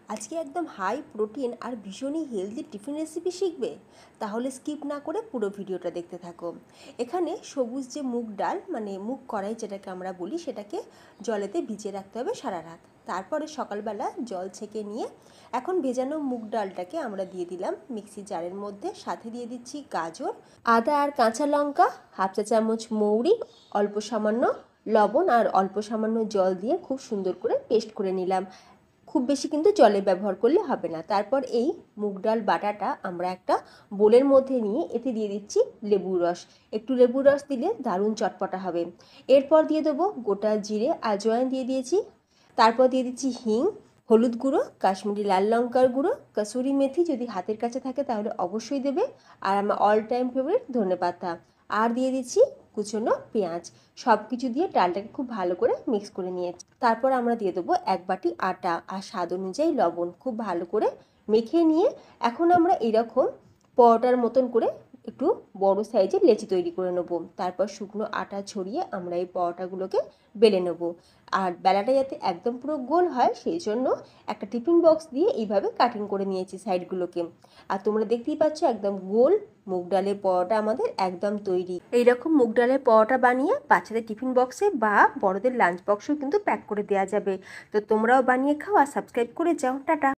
আজকে একদম high protein আর ভীষণই হেলদি টিফিন রেসিপি শিখবে, তাহলে স্কিপ না করে পুরো ভিডিওটা দেখতে থাকো। এখানে সবুজ যে মুগ ডাল মানে মুগ কড়াই যেটাকে আমরা বলি, সেটাকে জলেতে ভিজিয়ে রাখতে হবে সারা রাত। তারপরে সকালবেলা জল ছেঁকে নিয়ে এখন ভেজানো মুগ ডালটাকে আমরা দিয়ে দিলাম মিক্সি জারের মধ্যে। সাথে দিয়ে দিচ্ছি গাজর, আদা আর কাঁচা লঙ্কা, হাফ চা চামচ মৌরি, অল্প সামান্য লবণ আর অল্প সামান্য জল দিয়ে খুব সুন্দর করে পেস্ট করে নিলাম। খুব বেশি কিন্তু জলে ব্যবহার করলে হবে না। তারপর এই মুগ ডাল বাটাটা আমরা একটা বোলের মধ্যে নিয়ে এতে দিয়ে দিচ্ছি লেবুর রস। একটু লেবুর রস দিলে দারুণ চটপটা হবে। এরপর দিয়ে দেবো গোটা জিরে, আজওয়াইন দিয়ে দিয়েছি। তারপর দিয়ে দিচ্ছি হিং, হলুদ গুঁড়ো, কাশ্মীরি লাল লঙ্কার গুঁড়ো, কসুরি মেথি যদি হাতের কাছে থাকে তাহলে অবশ্যই দেবে, আর আমার অল টাইম ফেভারিট ধনেপাতা। আর দিয়ে দিচ্ছি কুচনো পেঁয়াজ। সব কিছু দিয়ে ডালটাকে খুব ভালো করে মিক্স করে নিয়েছি। তারপর আমরা দিয়ে দেবো 1 বাটি আটা আর স্বাদ অনুযায়ী লবণ। খুব ভালো করে মেখে নিয়ে এখন আমরা এরকম পরোটার মতন করে একটু বড় সাইজের লেচি তৈরি করে নেব। তারপর শুকনো আটা ছড়িয়ে আমরা এই পরোটাগুলোকে বেলে নেব। আর বেলাটা যাতে একদম পুরো গোল হয় সেই জন্য একটা টিফিন বক্স দিয়ে এইভাবে কাটিং করে নিয়েছি সাইডগুলোকে। আর তোমরা দেখতেই পাচ্ছ একদম গোল মুগ ডালের পরোটা আমাদের একদম তৈরি। এইরকম মুগ ডালের পরোটা বানিয়ে বাচ্চাদের টিফিন বক্সে বা বড়দের লাঞ্চ বক্সেও কিন্তু প্যাক করে দেওয়া যাবে। তো তোমরাও বানিয়ে খাও আর সাবস্ক্রাইব করে যাও। টাটা।